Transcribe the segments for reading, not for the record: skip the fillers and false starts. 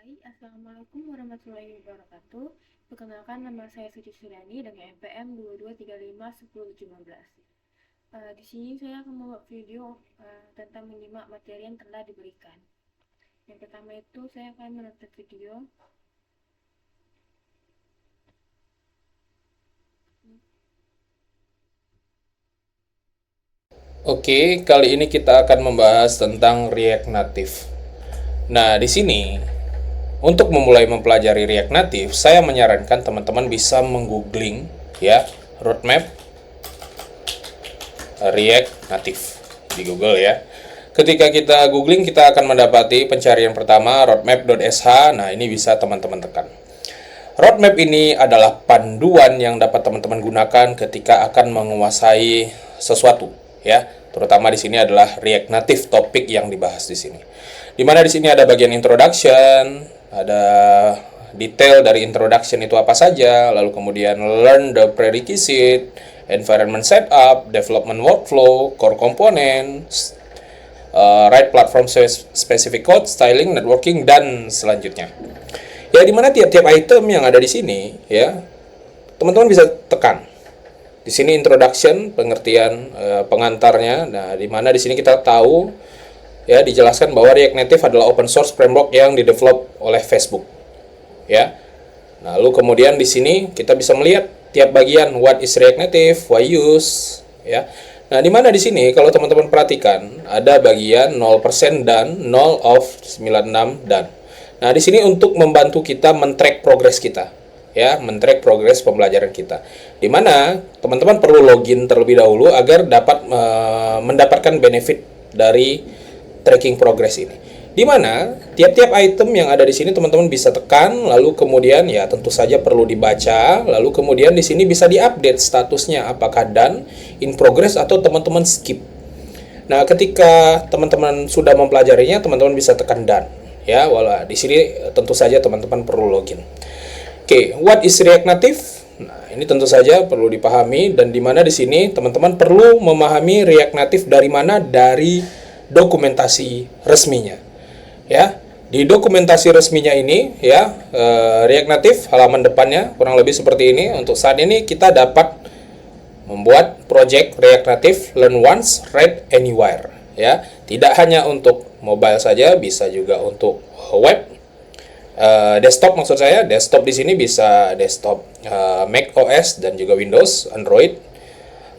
Hai, Assalamualaikum warahmatullahi wabarakatuh. Perkenalkan, nama saya Suci Suryani dengan NPM 22351017. Di sini saya akan membuat video tentang menyimak materi yang telah diberikan. Yang pertama itu saya akan menonton video. Oke, kali ini kita akan membahas tentang React Native. Nah, di sini untuk memulai mempelajari React Native, saya menyarankan teman-teman bisa menggoogling ya roadmap React Native di Google ya. Ketika kita googling, kita akan mendapati pencarian pertama roadmap.sh. Nah, ini bisa teman-teman tekan. Roadmap ini adalah panduan yang dapat teman-teman gunakan ketika akan menguasai sesuatu, ya. Terutama di sini adalah React Native topik yang dibahas di sini. Di mana di sini ada bagian introduction, ada detail dari introduction itu apa saja, lalu kemudian learn the prerequisite, environment setup, development workflow, core components, write platform specific code, styling, networking, dan selanjutnya. Ya, dimana tiap-tiap item yang ada di sini, ya, teman-teman bisa tekan. Di sini introduction, pengertian pengantarnya. Nah, dimana di sini kita tahu, ya, dijelaskan bahwa React Native adalah open source framework yang didevelop oleh Facebook, ya. Nah, lalu kemudian di sini kita bisa melihat tiap bagian, what is React Native, why use, ya. Nah, dimana di sini kalau teman-teman perhatikan ada bagian 0% dan 0 of 96 dan. Nah, di sini untuk membantu kita men-track progres kita, ya, men-track progres pembelajaran kita. Di mana teman-teman perlu login terlebih dahulu agar dapat mendapatkan benefit dari tracking progres ini. Di mana tiap-tiap item yang ada di sini teman-teman bisa tekan, lalu kemudian ya tentu saja perlu dibaca, lalu kemudian di sini bisa diupdate statusnya apakah done, in progress, atau teman-teman skip. Nah, ketika teman-teman sudah mempelajarinya, teman-teman bisa tekan done. Ya, wala di sini tentu saja teman-teman perlu login. Oke, what is React Native? Nah, ini tentu saja perlu dipahami, dan di mana di sini teman-teman perlu memahami React Native dari mana, dari dokumentasi resminya. Ya, di dokumentasi resminya ini, ya, React Native halaman depannya kurang lebih seperti ini. Untuk saat ini kita dapat membuat project React Native Learn Once, Read Anywhere. Ya, tidak hanya untuk mobile saja, bisa juga untuk web, desktop maksud saya. Desktop di sini bisa desktop Mac OS dan juga Windows, Android,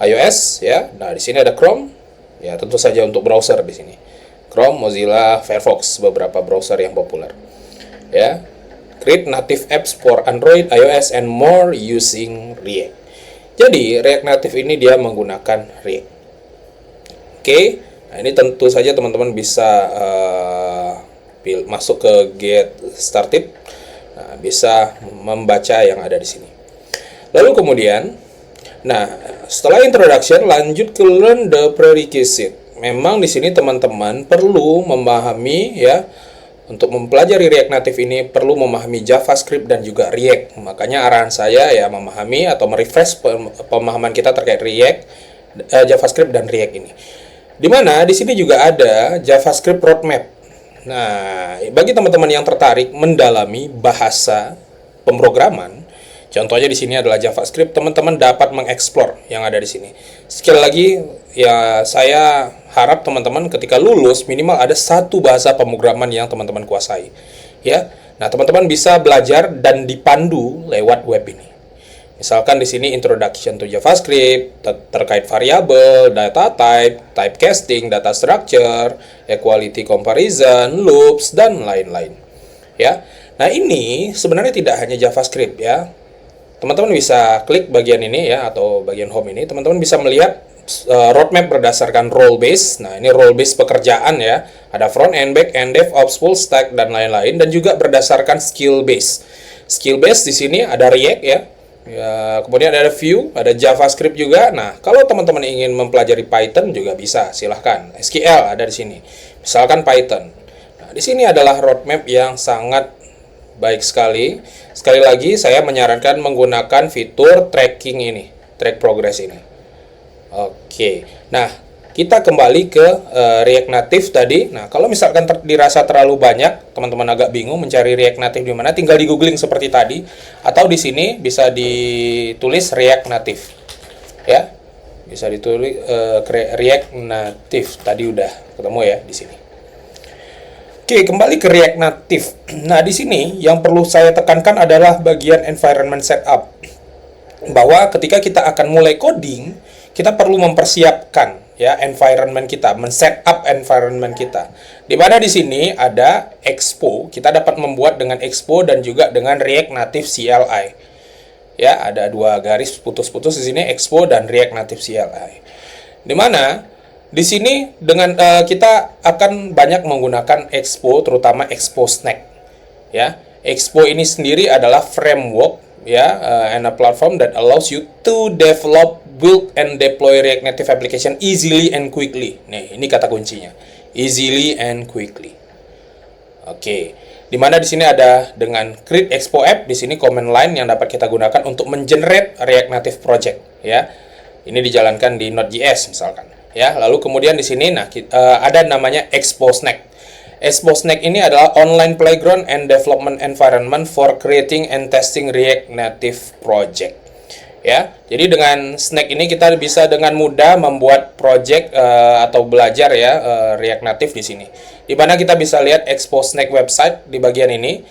iOS, ya. Nah, di sini ada Chrome, ya, tentu saja untuk browser di sini. Chrome, Mozilla, Firefox, beberapa browser yang populer. Ya. Create native apps for Android, iOS, and more using React. Jadi, React Native ini dia menggunakan React. Oke. Nah, ini tentu saja teman-teman bisa masuk ke get started. Nah, bisa membaca yang ada di sini. Lalu kemudian, nah, setelah introduction lanjut ke learn the prerequisite. Memang di sini teman-teman perlu memahami, ya, untuk mempelajari React Native ini perlu memahami JavaScript dan juga React. Makanya arahan saya ya memahami atau merefresh pemahaman kita terkait React, JavaScript dan React ini. Dimana di sini juga ada JavaScript roadmap. Nah, bagi teman-teman yang tertarik mendalami bahasa pemrograman, contohnya di sini adalah JavaScript, teman-teman dapat mengeksplor yang ada di sini. Sekali lagi, ya, saya harap teman-teman ketika lulus minimal ada satu bahasa pemrograman yang teman-teman kuasai. Ya, nah, teman-teman bisa belajar dan dipandu lewat web ini. Misalkan di sini introduction to JavaScript, terkait variabel, data type, typecasting, data structure, equality comparison, loops, dan lain-lain. Ya. Nah, ini sebenarnya tidak hanya JavaScript, ya. Teman-teman bisa klik bagian ini, ya, atau bagian home ini, teman-teman bisa melihat roadmap berdasarkan role base. Nah, ini role base pekerjaan, ya. Ada front end, back end, DevOps, full stack, dan lain-lain, dan juga berdasarkan skill base. Skill base di sini ada React, ya. Ya, kemudian ada Vue, ada JavaScript juga. Nah, kalau teman-teman ingin mempelajari Python juga bisa, silahkan. SQL ada di sini. Misalkan Python. Nah, di sini adalah roadmap yang sangat baik sekali. Sekali lagi, saya menyarankan menggunakan fitur tracking ini, track progress ini. Oke. Nah, kita kembali ke React Native tadi. Nah, kalau misalkan dirasa terlalu banyak, teman-teman agak bingung mencari React Native di mana, tinggal di googling seperti tadi, atau di sini bisa ditulis React Native, ya, bisa ditulis React Native. Tadi udah ketemu ya di sini. Oke, kembali ke React Native. Nah, di sini yang perlu saya tekankan adalah bagian environment setup, bahwa ketika kita akan mulai coding, kita perlu mempersiapkan ya environment kita, men-setup environment kita. Di mana di sini ada Expo, kita dapat membuat dengan Expo dan juga dengan React Native CLI. Ya, ada dua garis putus-putus di sini, Expo dan React Native CLI. Di mana di sini dengan kita akan banyak menggunakan Expo, terutama Expo Snack. Ya, Expo ini sendiri adalah framework ya, and a platform that allows you to develop, build, and deploy React Native application easily and quickly. Nih, ini kata kuncinya, easily and quickly. Oke, dimana di sini ada dengan create Expo app, di sini command line yang dapat kita gunakan untuk mengenerate React Native project. Ya, ini dijalankan di Node.js misalkan. Ya, lalu kemudian di sini, nah ada namanya Expo Snack. Expo Snack ini adalah online playground and development environment for creating and testing React Native project. Ya, jadi dengan Snack ini kita bisa dengan mudah membuat project atau belajar ya React Native di sini. Di mana kita bisa lihat Expo Snack website di bagian ini.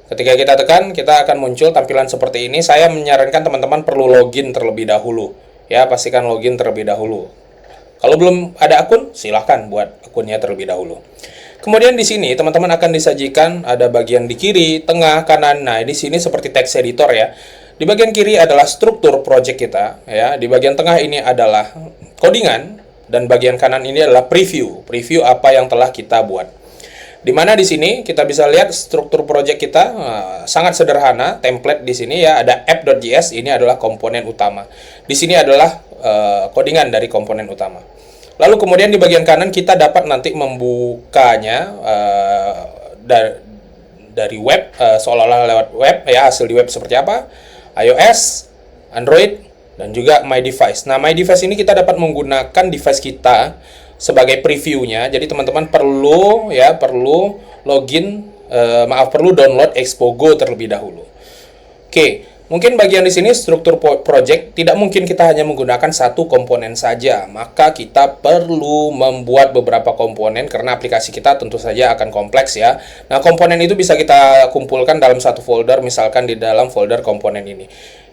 Ketika kita tekan, kita akan muncul tampilan seperti ini. Saya menyarankan teman-teman perlu login terlebih dahulu. Ya, pastikan login terlebih dahulu. Kalau belum ada akun, silahkan buat akunnya terlebih dahulu. Kemudian di sini teman-teman akan disajikan ada bagian di kiri, tengah, kanan. Nah, di sini seperti text editor ya. Di bagian kiri adalah struktur project kita ya. Di bagian tengah ini adalah codingan dan bagian kanan ini adalah preview. Preview apa yang telah kita buat. Di mana di sini kita bisa lihat struktur project kita sangat sederhana, template di sini ya, ada app.js, ini adalah komponen utama. Di sini adalah codingan dari komponen utama. Lalu kemudian di bagian kanan kita dapat nanti membukanya dari web, seolah-olah lewat web ya, hasil di web seperti apa, iOS, Android, dan juga My Device. Nah, My Device ini kita dapat menggunakan device kita sebagai previewnya. Jadi teman-teman perlu login, perlu download Expo Go terlebih dahulu. Oke. Mungkin bagian di sini struktur project, tidak mungkin kita hanya menggunakan satu komponen saja. Maka kita perlu membuat beberapa komponen karena aplikasi kita tentu saja akan kompleks ya. Nah, komponen itu bisa kita kumpulkan dalam satu folder, misalkan di dalam folder komponen ini.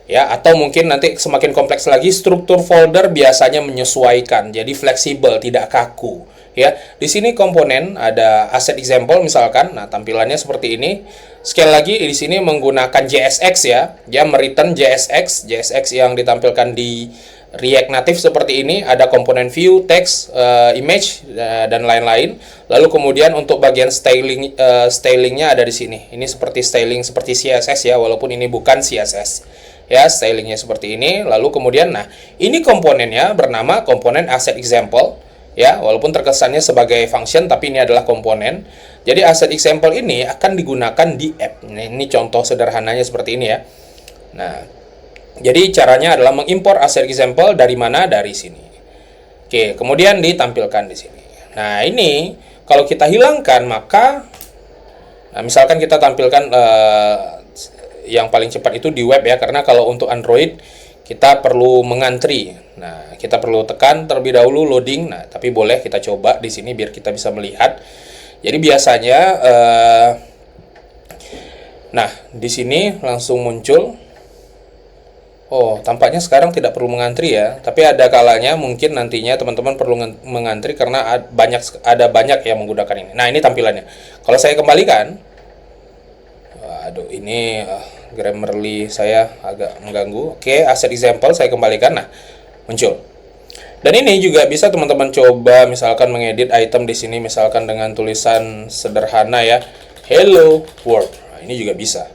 Ya, atau mungkin nanti semakin kompleks lagi, struktur folder biasanya menyesuaikan, jadi fleksibel, tidak kaku. Ya, di sini komponen ada asset example misalkan. Nah, tampilannya seperti ini. Sekali lagi di sini menggunakan JSX ya. Dia mereturn JSX yang ditampilkan di React Native seperti ini. Ada komponen view, text, image dan lain-lain. Lalu kemudian untuk bagian stylingnya ada di sini. Ini seperti styling seperti CSS ya, walaupun ini bukan CSS. Ya, stylingnya seperti ini. Lalu kemudian, nah ini komponennya bernama komponen asset example. Ya, walaupun terkesannya sebagai function, tapi ini adalah komponen. Jadi asset example ini akan digunakan di app. Nah, ini contoh sederhananya seperti ini ya. Nah, jadi caranya adalah mengimpor asset example dari mana? Dari sini. Oke, kemudian ditampilkan di sini. Nah, ini kalau kita hilangkan maka, nah, misalkan kita tampilkan yang paling cepat itu di web ya, karena kalau untuk Android kita perlu mengantri. Nah, kita perlu tekan terlebih dahulu loading. Nah, tapi boleh kita coba di sini biar kita bisa melihat. Jadi biasanya, nah di sini langsung muncul. Oh, tampaknya sekarang tidak perlu mengantri ya. Tapi ada kalanya mungkin nantinya teman-teman perlu mengantri karena ada banyak yang menggunakan ini. Nah, ini tampilannya. Kalau saya kembalikan, aduh ini Grammarly saya agak mengganggu. Oke, asset example saya kembalikan. Nah, muncul. Dan ini juga bisa teman-teman coba misalkan mengedit item di sini misalkan dengan tulisan sederhana ya, hello world. Nah, ini juga bisa.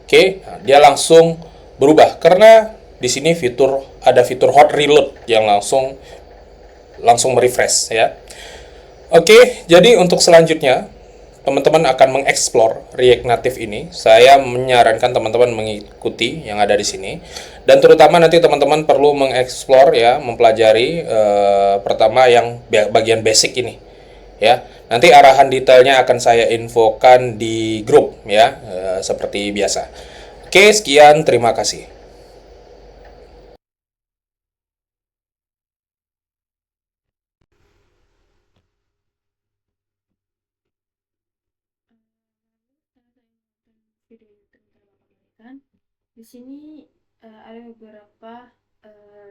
Oke, nah, dia langsung berubah karena di sini ada fitur hot reload yang langsung merefresh ya. Oke, jadi untuk selanjutnya teman-teman akan mengeksplor React Native ini, saya menyarankan teman-teman mengikuti yang ada di sini. Dan terutama nanti teman-teman perlu mengeksplor ya, mempelajari pertama yang bagian basic ini ya. Nanti arahan detailnya akan saya infokan di grup ya, seperti biasa. Oke, sekian, terima kasih. Setelah saya menonton video yang teman-teman berikan, di sini ada beberapa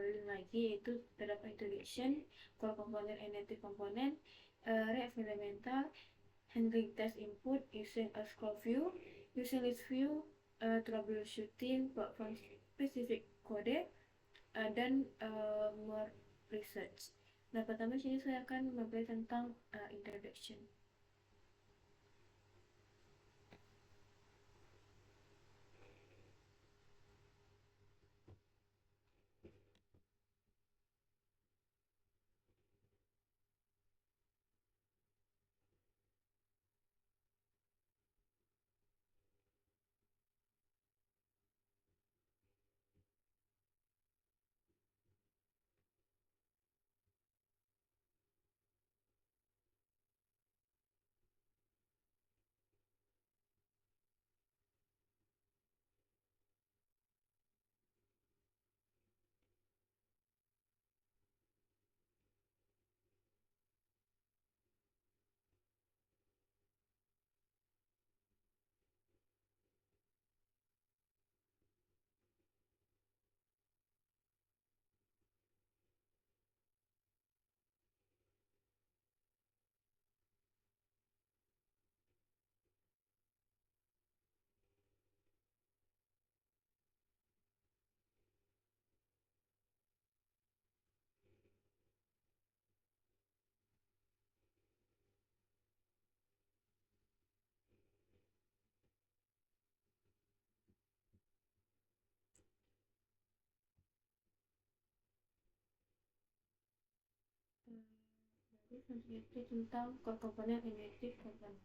link lagi, yaitu terdapat introduction, core component and native component, React fundamental, handling test input using a scroll view, using list view, troubleshooting platform specific code, dan more research. Nah, pertama sini saya akan membahas tentang introduction. Baru selanjutnya itu tentang core component and native component.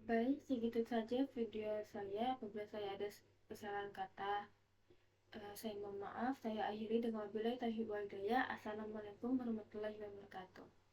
Baik, segitu saja video saya. Apabila saya ada kesalahan kata, saya mohon maaf. Saya akhiri dengan wabillahi taufiq wal hidayah. Assalamualaikum warahmatullahi wabarakatuh.